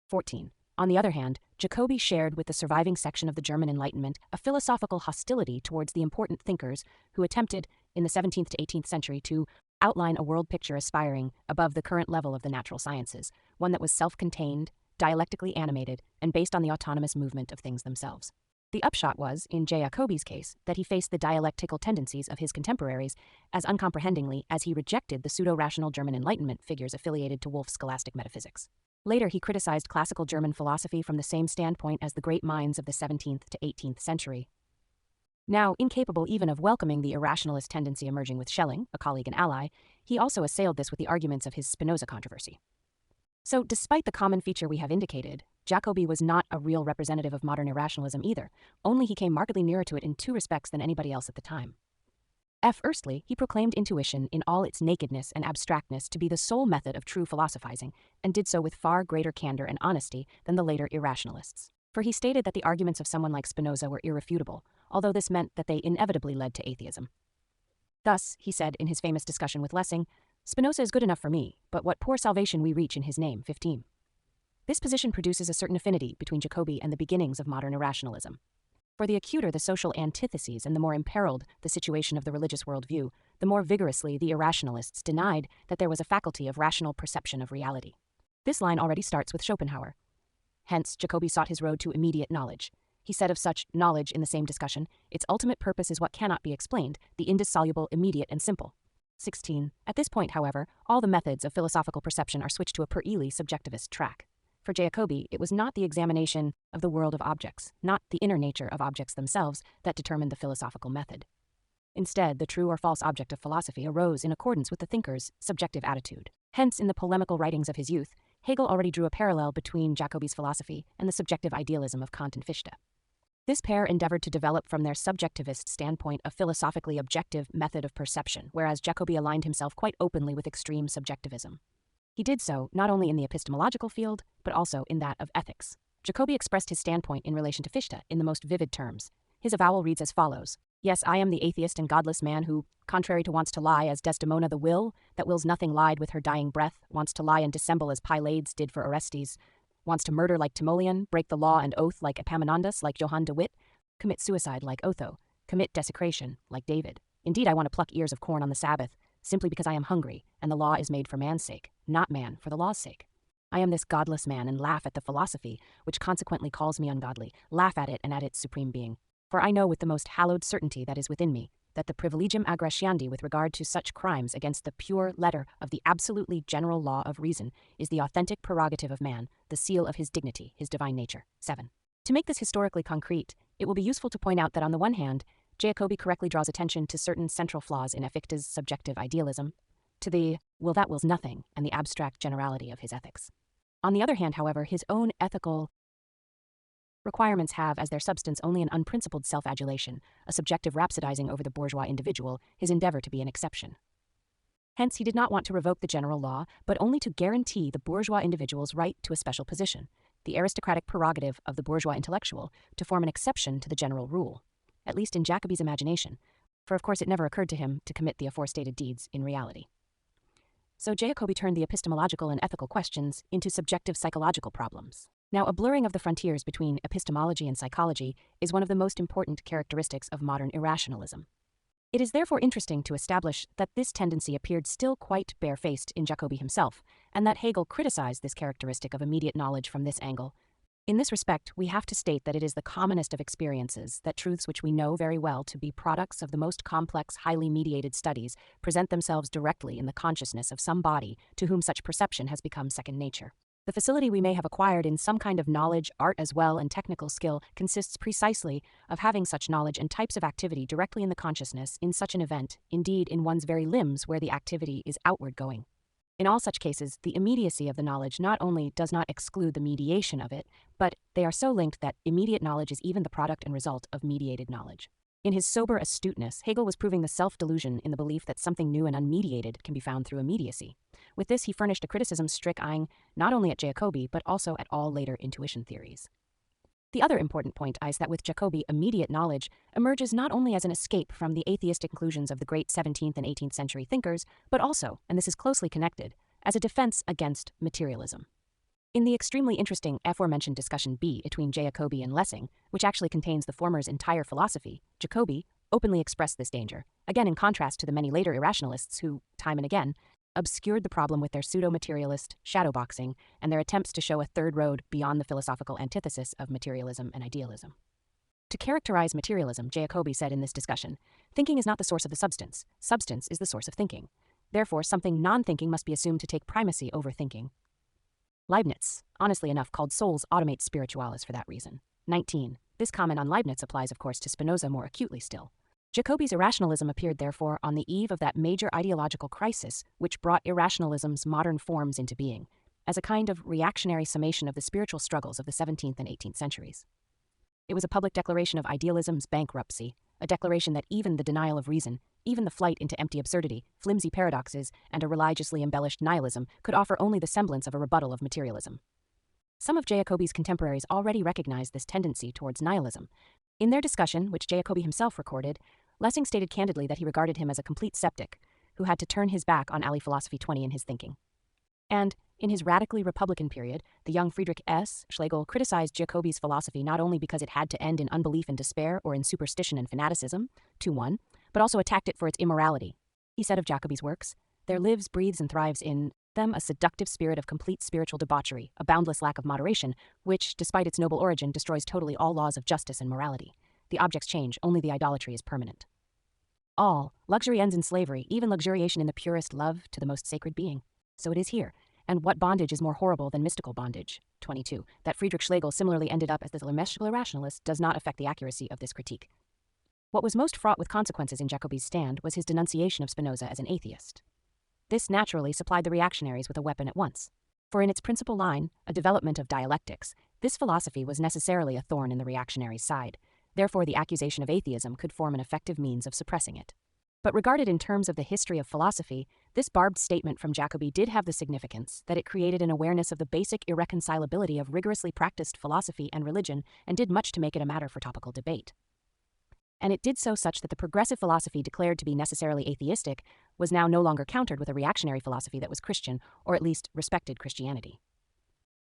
14. On the other hand, Jacobi shared with the surviving section of the German Enlightenment a philosophical hostility towards the important thinkers who attempted, in the 17th to 18th century, to outline a world picture aspiring above the current level of the natural sciences, one that was self-contained, dialectically animated, and based on the autonomous movement of things themselves. The upshot was, in Jacobi's case, that he faced the dialectical tendencies of his contemporaries as uncomprehendingly as he rejected the pseudo-rational German Enlightenment figures affiliated to Wolff's scholastic metaphysics. Later, he criticized classical German philosophy from the same standpoint as the great minds of the 17th to 18th century. Now, incapable even of welcoming the irrationalist tendency emerging with Schelling, a colleague and ally, he also assailed this with the arguments of his Spinoza controversy. So, despite the common feature we have indicated, Jacobi was not a real representative of modern irrationalism either, only he came markedly nearer to it in two respects than anybody else at the time. Firstly, he proclaimed intuition in all its nakedness and abstractness to be the sole method of true philosophizing, and did so with far greater candor and honesty than the later irrationalists. For he stated that the arguments of someone like Spinoza were irrefutable, although this meant that they inevitably led to atheism. Thus, he said in his famous discussion with Lessing, Spinoza is good enough for me, but what poor salvation we reach in his name, 15. This position produces a certain affinity between Jacobi and the beginnings of modern irrationalism. For the acuter the social antitheses and the more imperiled the situation of the religious worldview, the more vigorously the irrationalists denied that there was a faculty of rational perception of reality. This line already starts with Schopenhauer. Hence, Jacobi sought his road to immediate knowledge. He said of such knowledge in the same discussion, its ultimate purpose is what cannot be explained, the indissoluble, immediate, and simple. 16. At this point, however, all the methods of philosophical perception are switched to a purely subjectivist track. For Jacobi, it was not the examination of the world of objects, not the inner nature of objects themselves, that determined the philosophical method. Instead, the true or false object of philosophy arose in accordance with the thinker's subjective attitude. Hence, in the polemical writings of his youth, Hegel already drew a parallel between Jacobi's philosophy and the subjective idealism of Kant and Fichte. This pair endeavored to develop from their subjectivist standpoint a philosophically objective method of perception, whereas Jacobi aligned himself quite openly with extreme subjectivism. He did so not only in the epistemological field, but also in that of ethics. Jacobi expressed his standpoint in relation to Fichte in the most vivid terms. His avowal reads as follows: Yes, I am the atheist and godless man who, contrary to wants to lie as Desdemona the will, that wills nothing lied with her dying breath, wants to lie and dissemble as Pylades did for Orestes, wants to murder like Timoleon, break the law and oath like Epaminondas, like Johann de Witt, commit suicide like Otho, commit desecration like David. Indeed, I want to pluck ears of corn on the Sabbath, simply because I am hungry, and the law is made for man's sake, not man for the law's sake. I am this godless man and laugh at the philosophy, which consequently calls me ungodly, laugh at it and at its supreme being. For I know with the most hallowed certainty that is within me, that the privilegium aggratiandi with regard to such crimes against the pure letter of the absolutely general law of reason is the authentic prerogative of man, the seal of his dignity, his divine nature. 7. To make this historically concrete, it will be useful to point out that on the one hand, Jacobi correctly draws attention to certain central flaws in Fichte's subjective idealism, to the will that wills nothing and the abstract generality of his ethics. On the other hand, however, his own ethical requirements have as their substance only an unprincipled self-adulation, a subjective rhapsodizing over the bourgeois individual, his endeavor to be an exception. Hence, he did not want to revoke the general law, but only to guarantee the bourgeois individual's right to a special position, the aristocratic prerogative of the bourgeois intellectual to form an exception to the general rule, at least in Jacobi's imagination, for of course it never occurred to him to commit the aforestated deeds in reality. So Jacobi turned the epistemological and ethical questions into subjective psychological problems. Now, a blurring of the frontiers between epistemology and psychology is one of the most important characteristics of modern irrationalism. It is therefore interesting to establish that this tendency appeared still quite barefaced in Jacobi himself, and that Hegel criticized this characteristic of immediate knowledge from this angle. In this respect, we have to state that it is the commonest of experiences that truths which we know very well to be products of the most complex, highly mediated studies present themselves directly in the consciousness of some body to whom such perception has become second nature. The facility we may have acquired in some kind of knowledge, art as well, and technical skill consists precisely of having such knowledge and types of activity directly in the consciousness in such an event, indeed in one's very limbs where the activity is outward going. In all such cases, the immediacy of the knowledge not only does not exclude the mediation of it, but they are so linked that immediate knowledge is even the product and result of mediated knowledge. In his sober astuteness, Hegel was proving the self-delusion in the belief that something new and unmediated can be found through immediacy. With this, he furnished a criticism strict eyeing not only at Jacobi, but also at all later intuition theories. The other important point is that with Jacobi, immediate knowledge emerges not only as an escape from the atheistic conclusions of the great 17th and 18th century thinkers, but also, and this is closely connected, as a defense against materialism. In the extremely interesting aforementioned discussion B between Jacobi and Lessing, which actually contains the former's entire philosophy, Jacobi openly expressed this danger, again in contrast to the many later irrationalists who, time and again, obscured the problem with their pseudo-materialist shadowboxing and their attempts to show a third road beyond the philosophical antithesis of materialism and idealism. To characterize materialism, Jacobi said in this discussion, thinking is not the source of the substance. Substance is the source of thinking. Therefore, something non-thinking must be assumed to take primacy over thinking. Leibniz, honestly enough, called souls automate spirituales for that reason. 19. This comment on Leibniz applies, of course, to Spinoza more acutely still. Jacobi's irrationalism appeared, therefore, on the eve of that major ideological crisis which brought irrationalism's modern forms into being, as a kind of reactionary summation of the spiritual struggles of the 17th and 18th centuries. It was a public declaration of idealism's bankruptcy, a declaration that even the denial of reason, even the flight into empty absurdity, flimsy paradoxes, and a religiously embellished nihilism could offer only the semblance of a rebuttal of materialism. Some of Jacobi's contemporaries already recognized this tendency towards nihilism. In their discussion, which Jacobi himself recorded, Lessing stated candidly that he regarded him as a complete skeptic, who had to turn his back on alley philosophy 20 in his thinking. And, in his radically Republican period, the young Friedrich S. Schlegel criticized Jacobi's philosophy not only because it had to end in unbelief and despair or in superstition and fanaticism, 2-1, but also attacked it for its immorality. He said of Jacobi's works, there lives, breathes, and thrives in them a seductive spirit of complete spiritual debauchery, a boundless lack of moderation, which, despite its noble origin, destroys totally all laws of justice and morality. The objects change, only the idolatry is permanent. All luxury ends in slavery, even luxuriation in the purest love to the most sacred being. So it is here. And what bondage is more horrible than mystical bondage? 22. That Friedrich Schlegel similarly ended up as the Lemeschical irrationalist does not affect the accuracy of this critique. What was most fraught with consequences in Jacobi's stand was his denunciation of Spinoza as an atheist. This naturally supplied the reactionaries with a weapon at once. For in its principal line, a development of dialectics, this philosophy was necessarily a thorn in the reactionary side. Therefore, the accusation of atheism could form an effective means of suppressing it. But regarded in terms of the history of philosophy, this barbed statement from Jacobi did have the significance that it created an awareness of the basic irreconcilability of rigorously practiced philosophy and religion and did much to make it a matter for topical debate. And it did so such that the progressive philosophy declared to be necessarily atheistic was now no longer countered with a reactionary philosophy that was Christian, or at least respected Christianity.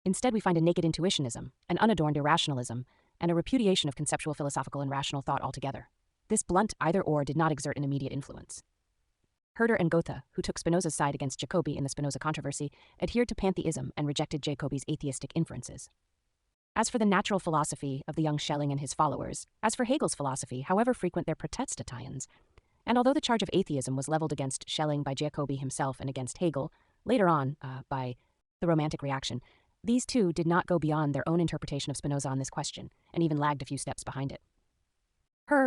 Instead, we find a naked intuitionism, an unadorned irrationalism, and a repudiation of conceptual philosophical and rational thought altogether. This blunt either-or did not exert an immediate influence. Herder and Goethe, who took Spinoza's side against Jacobi in the Spinoza controversy, adhered to pantheism and rejected Jacobi's atheistic inferences. As for the natural philosophy of the young Schelling and his followers, as for Hegel's philosophy, however frequent their protestations, and although the charge of atheism was leveled against Schelling by Jacobi himself and against Hegel, later on by the Romantic reaction, these two did not go beyond their own interpretation of Spinoza on this question, and even lagged a few steps behind it.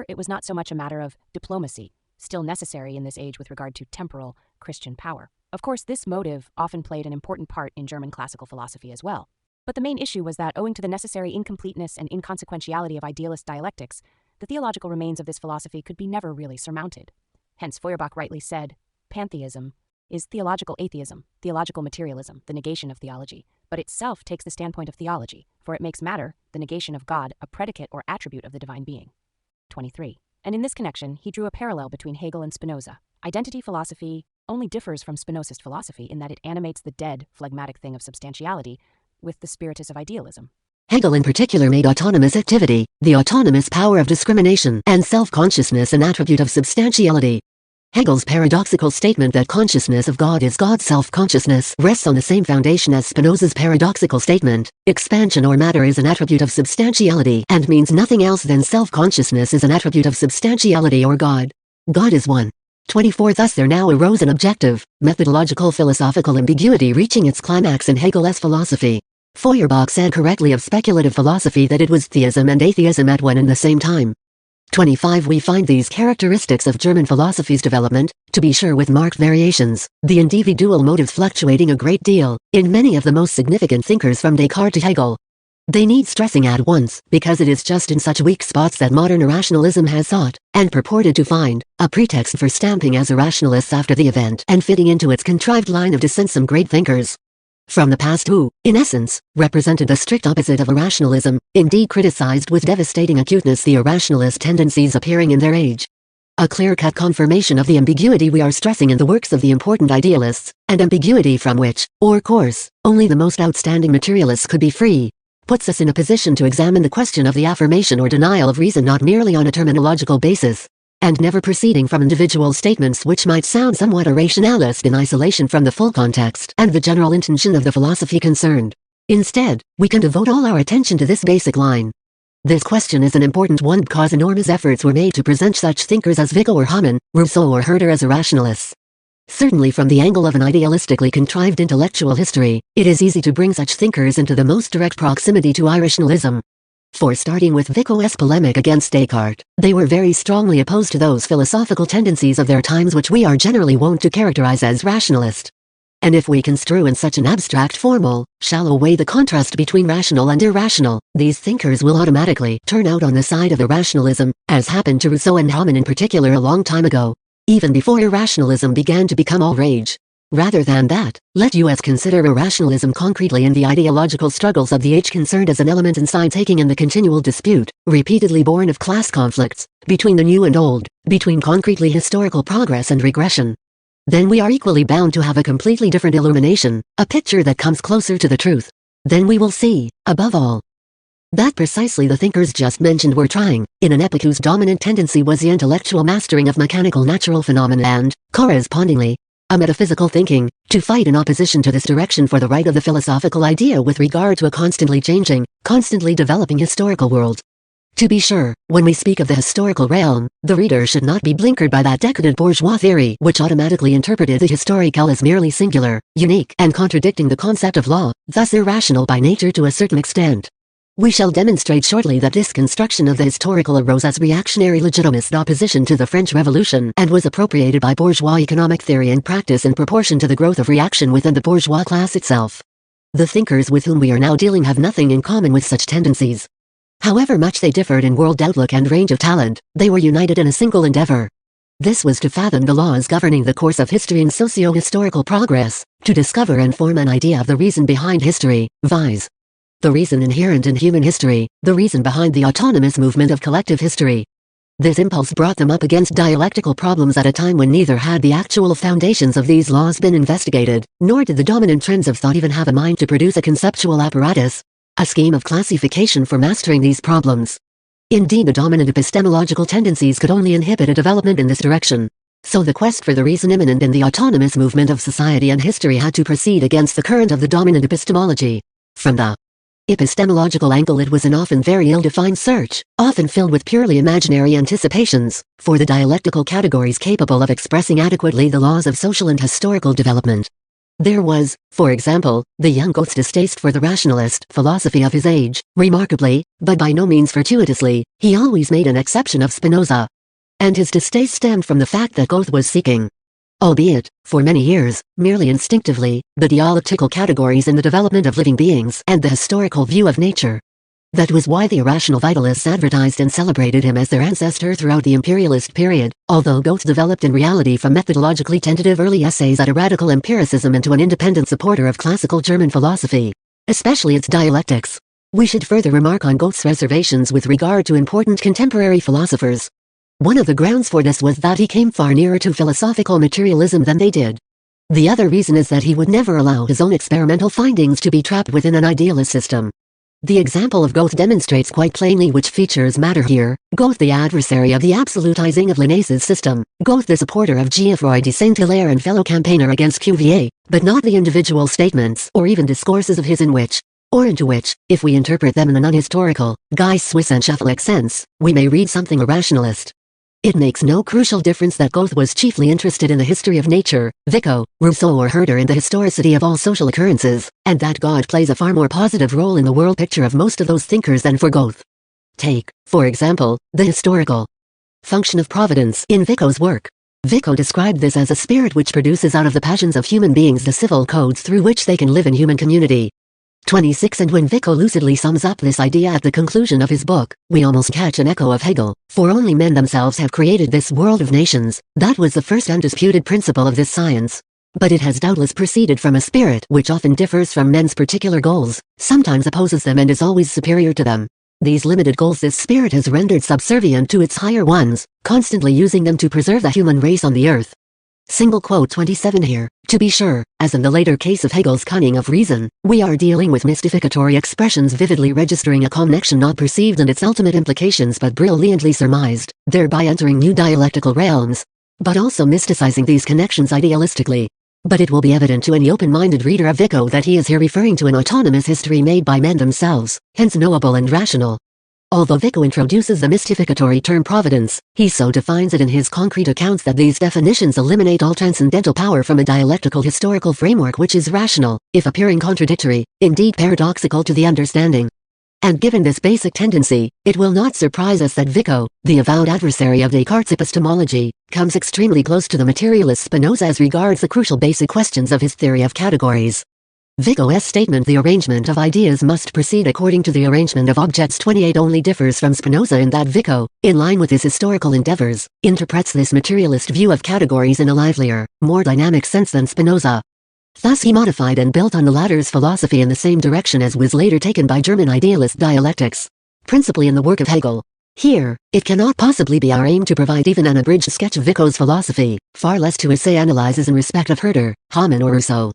It was not so much a matter of diplomacy, still necessary in this age with regard to temporal Christian power. Of course, this motive often played an important part in German classical philosophy as well. But the main issue was that, owing to the necessary incompleteness and inconsequentiality of idealist dialectics, the theological remains of this philosophy could be never really surmounted. Hence, Feuerbach rightly said, pantheism is theological atheism, theological materialism, the negation of theology, but itself takes the standpoint of theology, for it makes matter, the negation of God, a predicate or attribute of the divine being. 23. And in this connection, he drew a parallel between Hegel and Spinoza. Identity philosophy only differs from Spinozist philosophy in that it animates the dead, phlegmatic thing of substantiality with the spiritus of idealism. Hegel in particular made autonomous activity, the autonomous power of discrimination, and self-consciousness an attribute of substantiality. Hegel's paradoxical statement that consciousness of God is God's self-consciousness rests on the same foundation as Spinoza's paradoxical statement, expansion or matter is an attribute of substantiality and means nothing else than self-consciousness is an attribute of substantiality or God. God is one. 24. Thus there now arose an objective, methodological philosophical ambiguity reaching its climax in Hegel's philosophy. Feuerbach said correctly of speculative philosophy that it was theism and atheism at one and the same time. 25. We find these characteristics of German philosophy's development, to be sure with marked variations, the individual motives fluctuating a great deal, in many of the most significant thinkers from Descartes to Hegel. They need stressing at once, because it is just in such weak spots that modern irrationalism has sought, and purported to find, a pretext for stamping as irrationalists after the event and fitting into its contrived line of descent some great thinkers from the past who, in essence, represented the strict opposite of irrationalism, indeed criticized with devastating acuteness the irrationalist tendencies appearing in their age. A clear-cut confirmation of the ambiguity we are stressing in the works of the important idealists, and ambiguity from which, or course, only the most outstanding materialists could be free, puts us in a position to examine the question of the affirmation or denial of reason not merely on a terminological basis, and never proceeding from individual statements which might sound somewhat irrationalist in isolation from the full context and the general intention of the philosophy concerned. Instead, we can devote all our attention to this basic line. This question is an important one because enormous efforts were made to present such thinkers as Vico or Hamann, Rousseau or Herder as irrationalists. Certainly from the angle of an idealistically contrived intellectual history, it is easy to bring such thinkers into the most direct proximity to irrationalism. For starting with Vico's polemic against Descartes, they were very strongly opposed to those philosophical tendencies of their times which we are generally wont to characterize as rationalist. And if we construe in such an abstract formal, shallow way the contrast between rational and irrational, these thinkers will automatically turn out on the side of irrationalism, as happened to Rousseau and Hamann in particular a long time ago, even before irrationalism began to become all rage. Rather than that, let us consider irrationalism concretely in the ideological struggles of the age concerned as an element in side-taking in the continual dispute, repeatedly born of class conflicts, between the new and old, between concretely historical progress and regression. Then we are equally bound to have a completely different illumination, a picture that comes closer to the truth. Then we will see, above all, that precisely the thinkers just mentioned were trying, in an epoch whose dominant tendency was the intellectual mastering of mechanical natural phenomena and, correspondingly, a metaphysical thinking, to fight in opposition to this direction for the right of the philosophical idea with regard to a constantly changing, constantly developing historical world. To be sure, when we speak of the historical realm, the reader should not be blinkered by that decadent bourgeois theory which automatically interpreted the historical as merely singular, unique, and contradicting the concept of law, thus irrational by nature to a certain extent. We shall demonstrate shortly that this construction of the historical arose as reactionary legitimist opposition to the French Revolution and was appropriated by bourgeois economic theory and practice in proportion to the growth of reaction within the bourgeois class itself. The thinkers with whom we are now dealing have nothing in common with such tendencies. However much they differed in world outlook and range of talent, they were united in a single endeavor. This was to fathom the laws governing the course of history and socio-historical progress, to discover and form an idea of the reason behind history, viz. The reason inherent in human history, the reason behind the autonomous movement of collective history. This impulse brought them up against dialectical problems at a time when neither had the actual foundations of these laws been investigated, nor did the dominant trends of thought even have a mind to produce a conceptual apparatus, a scheme of classification for mastering these problems. Indeed, the dominant epistemological tendencies could only inhibit a development in this direction. So the quest for the reason immanent in the autonomous movement of society and history had to proceed against the current of the dominant epistemology. From the epistemological angle, it was an often very ill-defined search, often filled with purely imaginary anticipations, for the dialectical categories capable of expressing adequately the laws of social and historical development. There was, for example, the young Goethe's distaste for the rationalist philosophy of his age. Remarkably, but by no means fortuitously, he always made an exception of Spinoza. And his distaste stemmed from the fact that Goethe was seeking, albeit, for many years, merely instinctively, the dialectical categories in the development of living beings and the historical view of nature. That was why the irrational vitalists advertised and celebrated him as their ancestor throughout the imperialist period, although Goethe developed in reality from methodologically tentative early essays at a radical empiricism into an independent supporter of classical German philosophy, especially its dialectics. We should further remark on Goethe's reservations with regard to important contemporary philosophers. One of the grounds for this was that he came far nearer to philosophical materialism than they did. The other reason is that he would never allow his own experimental findings to be trapped within an idealist system. The example of Goethe demonstrates quite plainly which features matter here. Goethe, the adversary of the absolutizing of Linnaeus's system. Goethe, the supporter of Geoffroy de Saint-Hilaire and fellow campaigner against Cuvier, but not the individual statements or even discourses of his in which, or into which, if we interpret them in an unhistorical, Geisteswissenschaftlich sense, we may read something irrationalist. It makes no crucial difference that Goethe was chiefly interested in the history of nature, Vico, Rousseau or Herder in the historicity of all social occurrences, and that God plays a far more positive role in the world picture of most of those thinkers than for Goethe. Take, for example, the historical function of providence in Vico's work. Vico described this as a spirit which produces out of the passions of human beings the civil codes through which they can live in human community. 26 And when Vico lucidly sums up this idea at the conclusion of his book, we almost catch an echo of Hegel, for only men themselves have created this world of nations. That was the first undisputed principle of this science. But it has doubtless proceeded from a spirit which often differs from men's particular goals, sometimes opposes them and is always superior to them. These limited goals this spirit has rendered subservient to its higher ones, constantly using them to preserve the human race on the earth. Single quote 27 here. To be sure, as in the later case of Hegel's cunning of reason, we are dealing with mystificatory expressions vividly registering a connection not perceived and its ultimate implications but brilliantly surmised, thereby entering new dialectical realms, but also mysticizing these connections idealistically. But it will be evident to any open-minded reader of Vico that he is here referring to an autonomous history made by men themselves, hence knowable and rational. Although Vico introduces the mystificatory term providence, he so defines it in his concrete accounts that these definitions eliminate all transcendental power from a dialectical historical framework which is rational, if appearing contradictory, indeed paradoxical to the understanding. And given this basic tendency, it will not surprise us that Vico, the avowed adversary of Descartes' epistemology, comes extremely close to the materialist Spinoza as regards the crucial basic questions of his theory of categories. Vico's statement the arrangement of ideas must proceed according to the arrangement of objects 28 only differs from Spinoza in that Vico, in line with his historical endeavors, interprets this materialist view of categories in a livelier, more dynamic sense than Spinoza. Thus he modified and built on the latter's philosophy in the same direction as was later taken by German idealist dialectics, principally in the work of Hegel. Here, it cannot possibly be our aim to provide even an abridged sketch of Vico's philosophy, far less to essay analyses in respect of Herder, Hamann or Rousseau.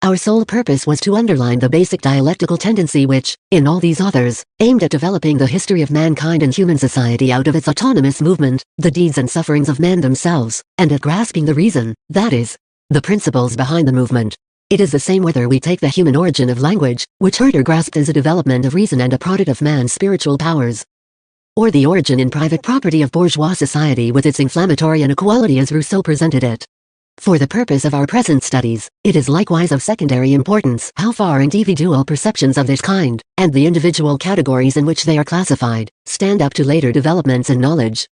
Our sole purpose was to underline the basic dialectical tendency which, in all these authors, aimed at developing the history of mankind and human society out of its autonomous movement, the deeds and sufferings of men themselves, and at grasping the reason, that is, the principles behind the movement. It is the same whether we take the human origin of language, which Herder grasped as a development of reason and a product of man's spiritual powers, or the origin in private property of bourgeois society with its inflammatory inequality as Rousseau presented it. For the purpose of our present studies, it is likewise of secondary importance how far individual perceptions of this kind, and the individual categories in which they are classified, stand up to later developments in knowledge.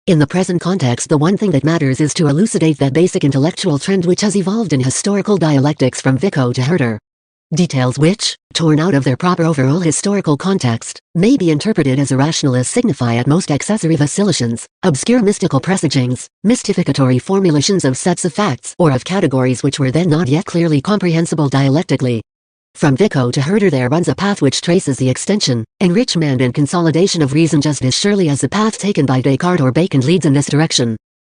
In the present context, the one thing that matters is to elucidate that basic intellectual trend which has evolved in historical dialectics from Vico to Herder. Details which, torn out of their proper overall historical context, may be interpreted as irrationalists signify at most accessory vacillations, obscure mystical presagings, mystificatory formulations of sets of facts or of categories which were then not yet clearly comprehensible dialectically. From Vico to Herder there runs a path which traces the extension, enrichment and consolidation of reason just as surely as the path taken by Descartes or Bacon leads in this direction.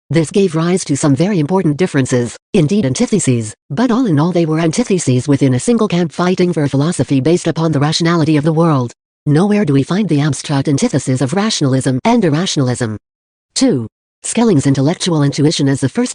This gave rise to some very important differences, indeed antitheses, but all in all they were antitheses within a single camp fighting for a philosophy based upon the rationality of the world. Nowhere do we find the abstract antithesis of rationalism and irrationalism. 2. Schelling's intellectual intuition as the first